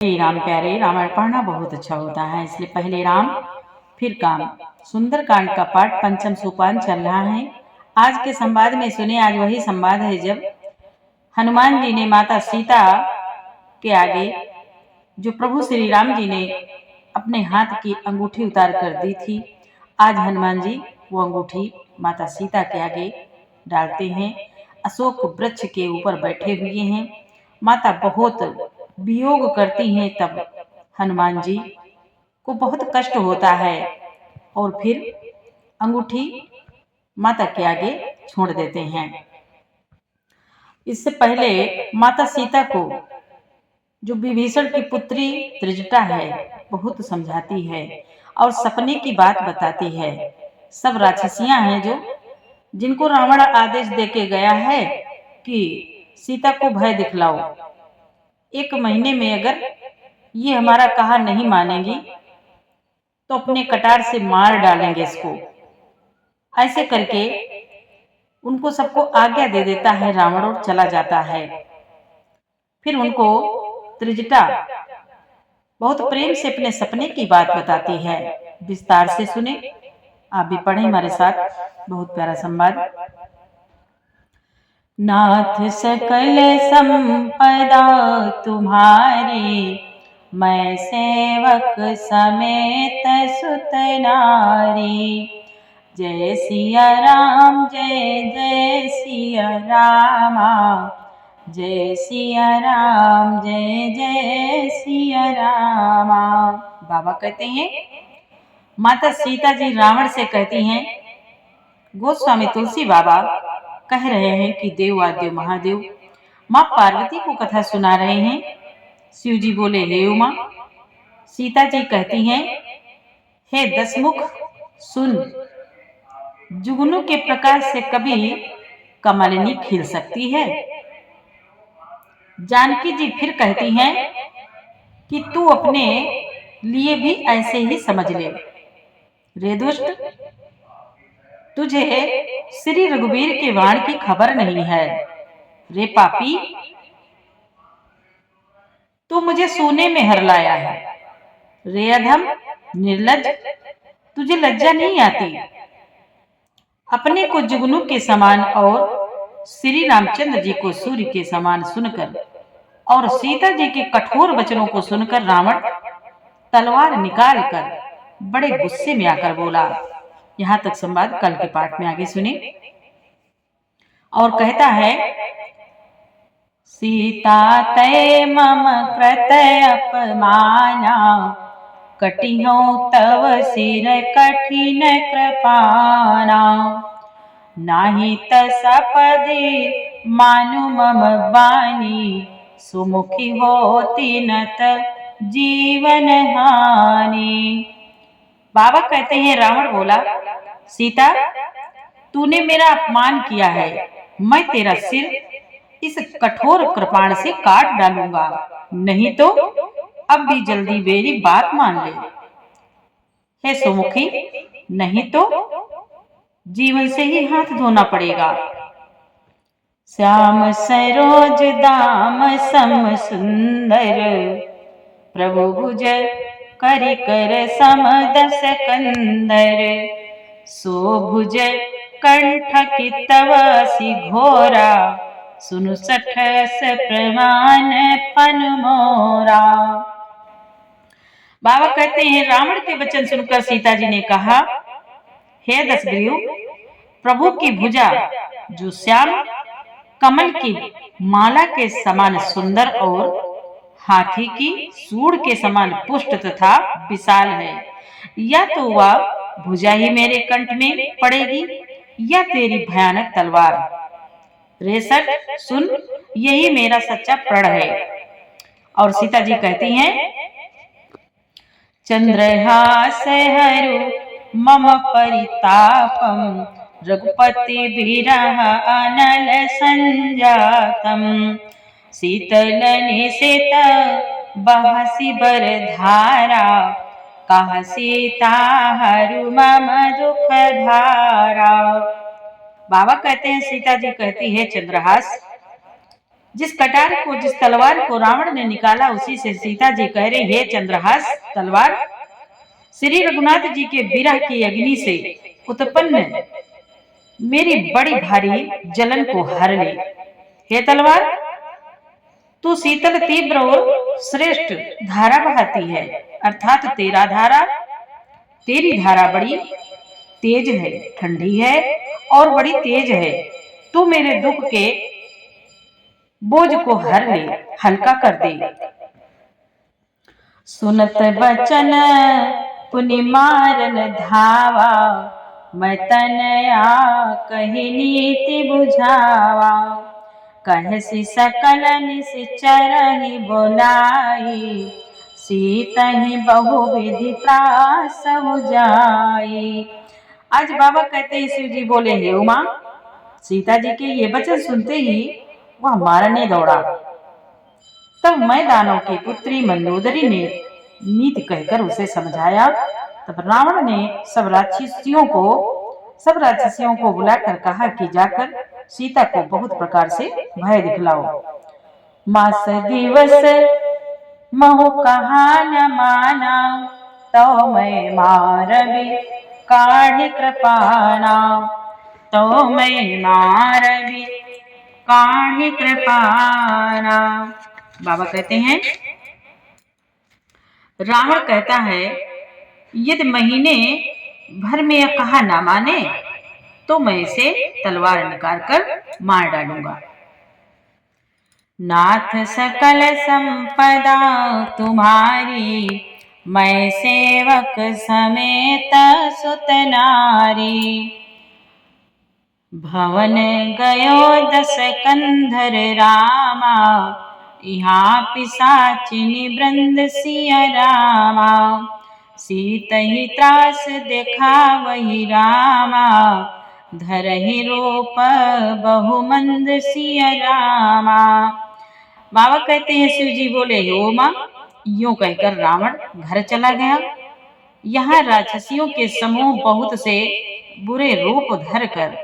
श्री राम प्यारे, रामायण पढ़ना बहुत अच्छा होता है, इसलिए पहले राम फिर काम। सुंदरकांड का पाठ पंचम सोपान चल रहा है। आज के संवाद में सुने, आज वही संवाद है जब हनुमान जी ने माता सीता के आगे जो प्रभु श्री राम जी ने अपने हाथ की अंगूठी उतार कर दी थी, आज हनुमान जी वो अंगूठी माता सीता के आगे डालते हैं। अशोक वृक्ष के ऊपर बैठे हुए हैं। माता बहुत वियोग करती हैं, तब हनुमान जी को बहुत कष्ट होता है और फिर अंगूठी माता के आगे छोड़ देते हैं। इससे पहले माता सीता को जो विभीषण की पुत्री त्रिजटा है बहुत समझाती है और सपने की बात बताती है। सब राक्षसियां हैं जो जिनको रावण आदेश देके गया है कि सीता को भय दिखलाओ, 1 महीने में अगर ये हमारा कहा नहीं मानेगी तो अपने कटार से मार डालेंगे इसको। ऐसे करके उनको सबको आज्ञा दे देता है रावण और चला जाता है। फिर उनको त्रिजटा बहुत प्रेम से अपने सपने की बात बताती है। विस्तार से सुने, आप भी पढ़ें हमारे साथ, बहुत प्यारा संवाद। नाथ सकल संपदा तुम्हारी, मैं सेवक समेत सुत नारी। जय सिया राम, जय जय सिया रामा, जय सिया राम, जय जय सिया रामा। बाबा कहते हैं, माता सीता जी रावण से कहती हैं, गोस्वामी तुलसी बाबा कह रहे हैं कि देव आद्य महादेव माँ पार्वती को कथा सुना रहे हैं। शिव जी बोले, हे उमा। सीता जी कहती हैं, हे दसमुख सुन, जुगनू के प्रकाश से कभी कमलिनी खिल सकती है। जानकी जी फिर कहती हैं कि तू अपने लिए भी ऐसे ही समझ ले। रे दुष्ट, तुझे श्री रघुवीर के वाण की खबर नहीं है। रे पापी, तू मुझे सोने में हर लाया है। रे अधम निर्लज्ज, तुझे लज्जा नहीं आती। अपने को जुगनू के समान और श्री रामचंद्र जी को सूर्य के समान सुनकर और सीता जी के कठोर वचनों को सुनकर रावण तलवार निकालकर बड़े गुस्से में आकर बोला। यहाँ तक संवाद कल के पाठ में आगे सुने। और कहता है, सीता तय मम कृत अपमाना, कटिहो तव सिर कठिन कृपाना। नाही तसपदे मानु मम बानी, सुमुखी होती नत जीवन हानि। बाबा कहते हैं, रावण बोला, सीता तूने मेरा अपमान किया है, मैं तेरा सिर इस कठोर कृपाण से काट डालूंगा, नहीं तो अब भी जल्दी मेरी बात मान ले। हे सुमुखी, नहीं तो जीवन से ही हाथ धोना पड़ेगा। श्याम सरोज दाम सम सुंदर, प्रभु भुज करि कर सम दस कंदर। सो भुज कंठ की तव सी घोरा, सुनु सठस प्रमाण पन मोरा। बाबा कहते हैं, रावण के वचन सुनकर सीता जी ने कहा, हे दशग्रीव, प्रभु की भुजा जो श्याम कमल की माला के समान सुंदर और हाथी की सूंड के समान पुष्ट तथा विशाल है, या तो वह भुजा ही मेरे कंठ में पड़ेगी या तेरी भयानक तलवार। रेसट सुन, यही मेरा सच्चा प्रण है। और सीता जी कहती हैं, चंद्रहास हरु मम परितापम, रघुपति विरह अनल संजातम। शीतल निशित बहसी बर धारा, कह सीता हरु मम दुख धारा। बाबा कहते हैं, सीता जी कहती है, चंद्रहास जिस कटार को, जिस तलवार को रावण ने निकाला, उसी से सीता जी कह रहे, हे चंद्रहास तलवार, श्री रघुनाथ जी के विरह की अग्नि से उत्पन्न मेरी बड़ी भारी जलन को हर ले। हे तलवार, तू शीतल तीव्र और श्रेष्ठ धारा बहाती है, अर्थात तेरी धारा बड़ी तेज है, ठंडी है और बड़ी तेज है। तू मेरे दुख के बोझ को हर ले, हल्का कर दे। सुनत बचन पुनि मारन धावा, मैं तनया कही नीति बुझावा। कहसी सकल निश्चरहि बोलाई, सीतहि बहुविधि त्रास हो जाई। आज बाबा कहते हैं, शिव जी बोले, हे उमा, सीता जी के ये वचन सुनते ही वह मारने दौड़ा। तब मैं दानव की पुत्री मंदोदरी ने नीति कहकर उसे समझाया। तब रावण ने सब राक्षसियों को बुलाकर कहा कि जाकर सीता को बहुत प्रकार से भय दिखलाओ। मास दिवस महु कहा न माना, तो मैं मारबी काढ़ी कृपाना। तो मैं मारबी काढ़ी कृपाना। बाबा कहते हैं, रावण कहता है, यदि महीने भर में यह कहा ना माने तो मैं इसे तलवार निकाल कर मार डालूंगा। नाथ सकल संपदा तुम्हारी, मैं सेवक समेत सुत नारी। भवन गयो 10 कंधर रामा, यहाँ पिशाचिनी वृंद सिया रामा। सीतहि त्रास देखा वही रामा, धरहि रूप बहुमंद सिया रामा। बाबा कहते हैं, शिव जी बोले, हे उमा, यूं कहकर रावण घर चला गया। यहाँ राक्षसियों के समूह बहुत से बुरे रूप धर कर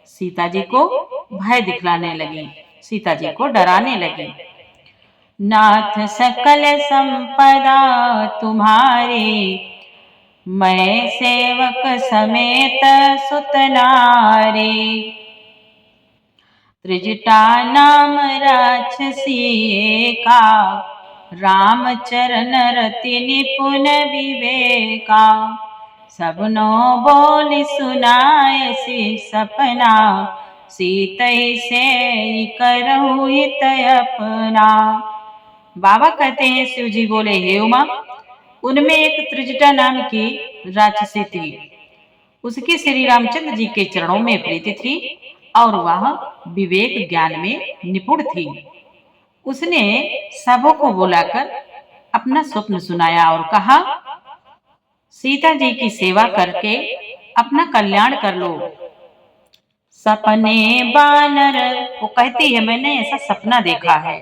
सीता जी को भय दिखलाने लगी, सीता जी को डराने लगी। नाथ सकल संपदा तुम्हारी, मैं सेवक समेत सुत नारी। त्रिजटा नाम राक्षसी एका, रामचरण रति निपुण विवेका। सबनो बोली सुनाए सी सपना, सीतै से करहु हित अपना। बाबा कहते हैं, शिव जी बोले, हे उमा, उनमें एक त्रिजटा नाम की राक्षसी थी। उसकी श्री रामचंद्र जी के चरणों में प्रीति थी और वह विवेक ज्ञान में निपुण थी। उसने सबों को बुलाकर अपना स्वप्न सुनाया और कहा, सीता जी की सेवा करके अपना कल्याण कर लो। सपने बानर, वो कहती है, मैंने ऐसा सपना देखा है,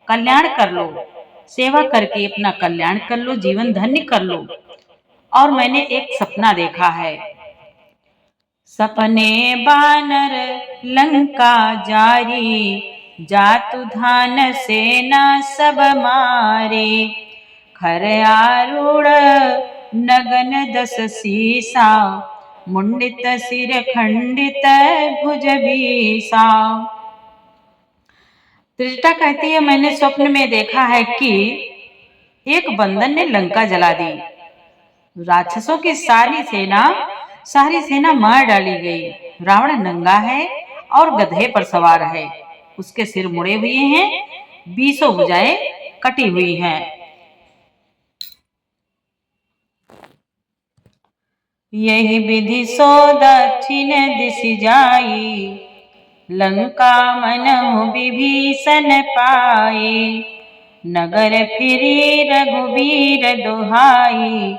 कल्याण कर लो, सेवा करके अपना कल्याण कर लो, जीवन धन्य कर लो। और मैंने एक सपना देखा है, सपने बानर लंका जारी, जातु धान सेना सब मारे। खर आरूढ़ नगन 10 सीसा, मुंडित सिर खंडित भुज बीसा। त्रिजटा कहती है, मैंने स्वप्न में देखा है कि एक बंदर ने लंका जला दी। राक्षसों की सारी सेना मार डाली गई। रावण नंगा है और गधे पर सवार है, उसके सिर मुड़े हुए हैं, 20 भुजाएं कटी हुई हैं। यही विधि सो दक्षिण दिश जाई, लंका मनहु विभीषण पाए। नगर फिरी रघुवीर दुहाई,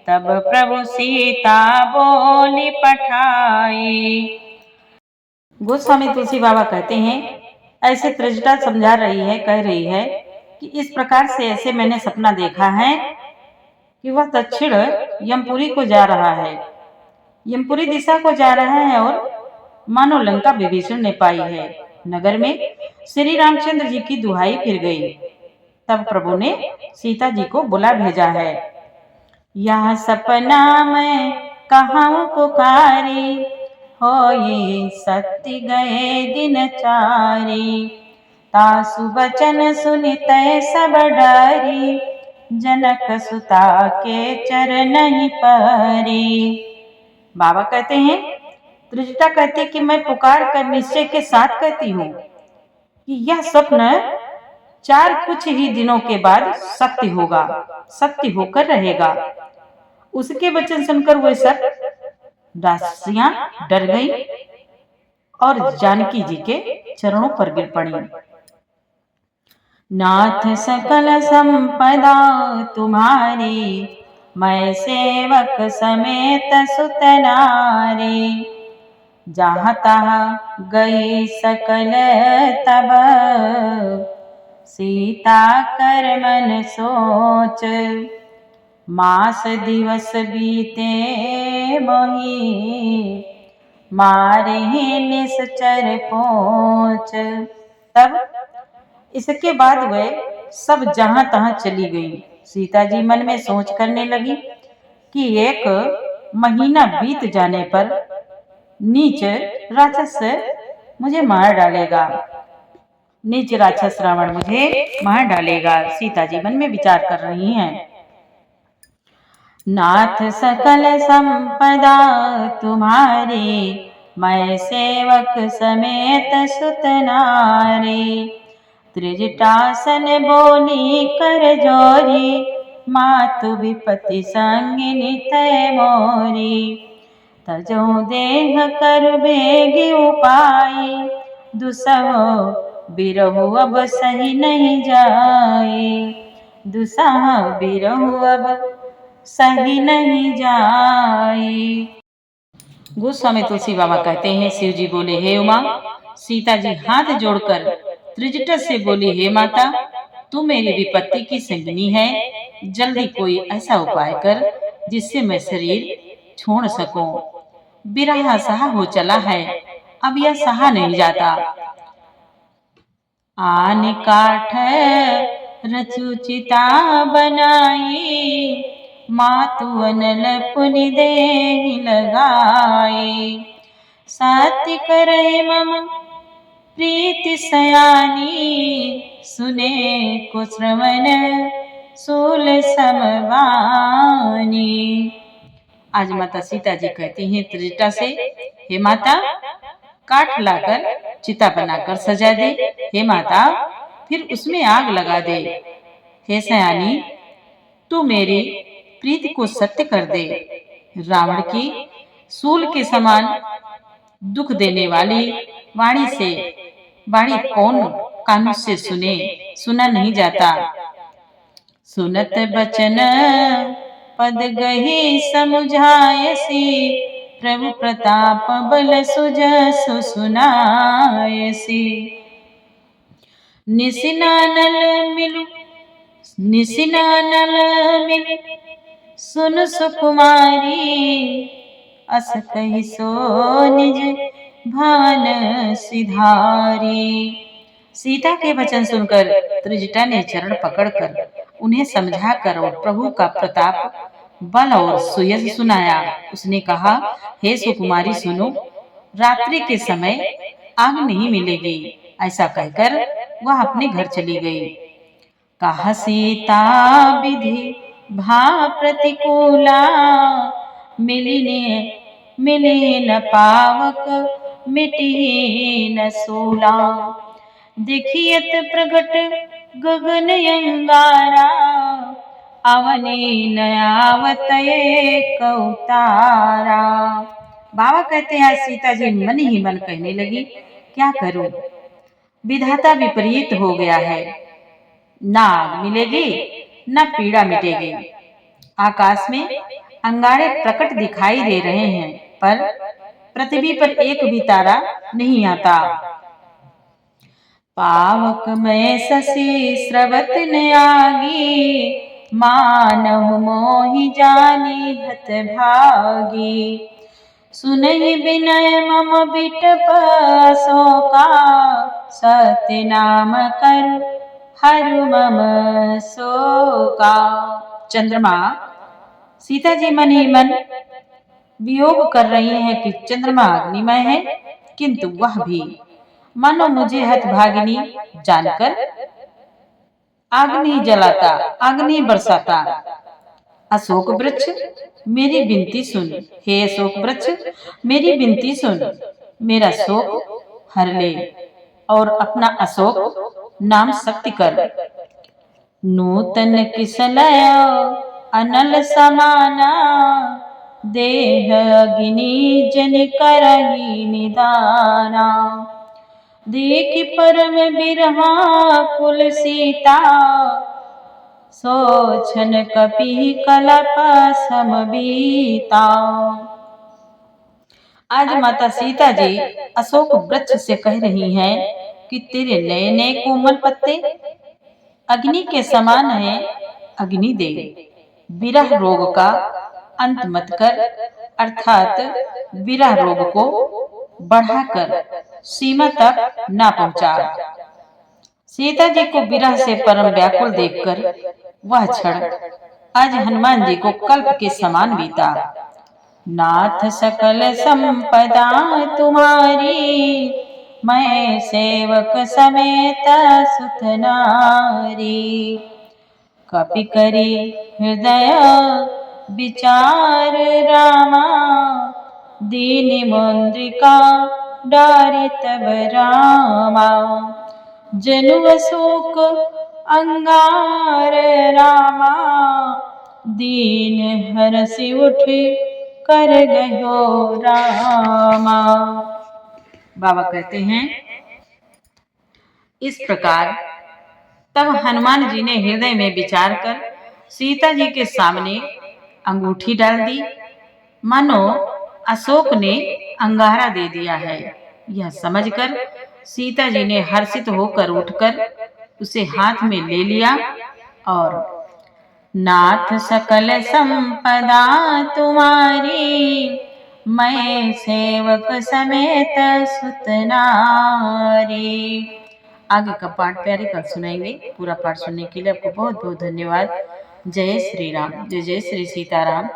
तब प्रभु सीता बोली पठाई। गोस्वामी तुलसी बाबा कहते हैं, ऐसे त्रिजटा समझा रही है, कह रही है कि इस प्रकार से ऐसे मैंने सपना देखा है कि वह दक्षिण यमपुरी को जा रहा है, यमपुरी दिशा को जा रहा है और मानो लंका विभीषण ने पाई है। नगर में श्री रामचंद्र जी की दुहाई फिर गई। तब प्रभु ने सीता जी को बुला भेजा है। यह सपना मैं कहाँ पुकारी, हो ये सत्य गए दिन चारी। तासु बचन सुनित सब डरी, जनक सुता के चरण ही परी। बाबा कहते हैं, त्रिजटा कहती कि मैं पुकार कर निश्चय के साथ कहती हूँ कि यह स्वप्न चार कुछ ही दिनों के बाद सत्य होगा, सत्य होकर रहेगा। उसके वचन सुनकर वे सब दासियां डर गई और जानकी जी के चरणों पर गिर पड़ी। नाथ सकल संपदा तुम्हारी, मैं सेवक समेत सुत नारी। जहाँ तहाँ गई सकल तब, सीता कर मन सोच। मास दिवस बीते मोही, मारे निश्चर पहुँच। तब इसके बाद वह सब जहां तहां चली गई। सीता जी मन में सोच करने लगी कि एक महीना बीत जाने पर नीच राक्षस मुझे मार डालेगा, नीच राक्षस रावण मुझे मार डालेगा। सीता जी मन में विचार कर रही हैं। नाथ सकल संपदा तुम्हारी, मैं सेवक समेत सुत नारी। त्रिजटासन बोली कर जोरी, मातु विपति संगिनी तय मोरी। तजो देह कर बेगी उपाय, दुसहो बिरहु अब सही नहीं जाए। दुसह बिरहु अब सही नहीं जाए। गोस्वामी तुलसी बाबा कहते हैं, शिव जी बोले, हे उमा। सीता जी हाथ जोड़कर त्रिजटा से बोली, हे माता, तू मेरी विपत्ति की संगिनी है। जल्दी कोई ऐसा उपाय कर जिससे मैं शरीर छोड़ सकूं। बिरहा सहा हो चला है, अब यह सहा नहीं जाता। आन काठ रचु चिता बनाई, मातु अनल पुनि देहि लगाए। सात्य करे मम प्रीति सयानी, सुने को श्रवण सूल समवानी। आज माता सीता जी कहती हैं त्रिजटा से, हे माता, काठ लाकर चिता बनाकर सजा दे। हे माता, फिर उसमें आग लगा दे। हे सयानी, तू मेरी प्रीति को सत्य कर दे। रावण की सूल के समान दुख देने वाली वाणी से, वाणी कौन कानों से सुने, सुना नहीं जाता। सुनत बचन पद गही समुझायसी, प्रभु प्रताप बल सुजसु सुनायसी। निसिनानल मिलु सुन सुकुमारी, अस कहि सो निज भान सिधारी। सीता के वचन सुनकर त्रिजटा ने चरण पकड़कर उन्हें समझाकर और प्रभु का प्रताप, बल और सुयश सुनाया। उसने कहा, हे सुकुमारी सुनो, रात्रि के समय आग नहीं मिलेगी। ऐसा कहकर वह अपने घर चली गई। कहा सीता विधि भा प्रतिकूला, मिली न पावक मिटी न सूला। देखियत प्रगट गगन अंगारा, अवनी न आवत एक अवतारा। बाबा कहते हैं, सीता जी मन ही मन कहने लगी, क्या करूं, विधाता विपरीत हो गया है। ना आग मिलेगी, ना पीड़ा मिटेगी। आकाश में अंगारे प्रकट दिखाई दे रहे हैं, पर पृथ्वी पर एक भी तारा नहीं आता। पावक में शशि स्रवत न आगी, मानव मोहि जानी हत भागी। सुनहि विनय मम बिटप शोका, सत्य नाम कर हरु मम शोका। चंद्रमा, सीता जी मन ही मन वियोग कर रही हैं कि चंद्रमा अग्निमय है, किंतु वह भी मानो मुझे हतभागिनी जानकर अग्नि जलाता, अग्नि बरसाता। अशोक वृक्ष मेरी विनती सुन, हे अशोक वृक्ष मेरी विनती सुन, मेरा शोक हर ले और अपना अशोक नाम सत्य कर। नूतन किसलय अनल समाना, देह अग्नि जन करही निदाना। देख परम बिरहा कुल सीता, सोचन कपि कलप समबीता। आज माता सीता जी अशोक वृक्ष से कह रही हैं कि तेरे नए नए कोमल पत्ते अग्नि के समान हैं, अग्नि दे। विरह रोग का अंत मत कर, अर्थात विरह रोग को बढ़ाकर सीमा तक ना पहुंचा। सीता जी को विरह से परम व्याकुल देखकर वह क्षण आज हनुमान जी को कल्प के समान बीता। नाथ सकल संपदा तुम्हारी, मैं सेवक समेत सुत नारी। कपि करी हृदय विचार रामा, दीन मुद्रिका डारि तब रामा। जनु अशोक अंगार रामा, दीन हरषि उठ कर गयो रामा। बाबा कहते हैं इस प्रकार तब हनुमान जी ने हृदय में विचार कर सीता जी के सामने अंगूठी डाल दी, मानो अशोक ने अंगारा दे दिया है। यह समझकर सीता जी ने हर्षित होकर उठकर उसे हाथ में ले लिया और नाथ सकल संपदा तुम्हारी, मैं सेवक समेत सुत नारी। आगे का पाठ प्यारे कल सुनाएंगे। पूरा पाठ सुनने के लिए आपको बहुत बहुत धन्यवाद। जय श्री राम, जय जय श्री सीताराम।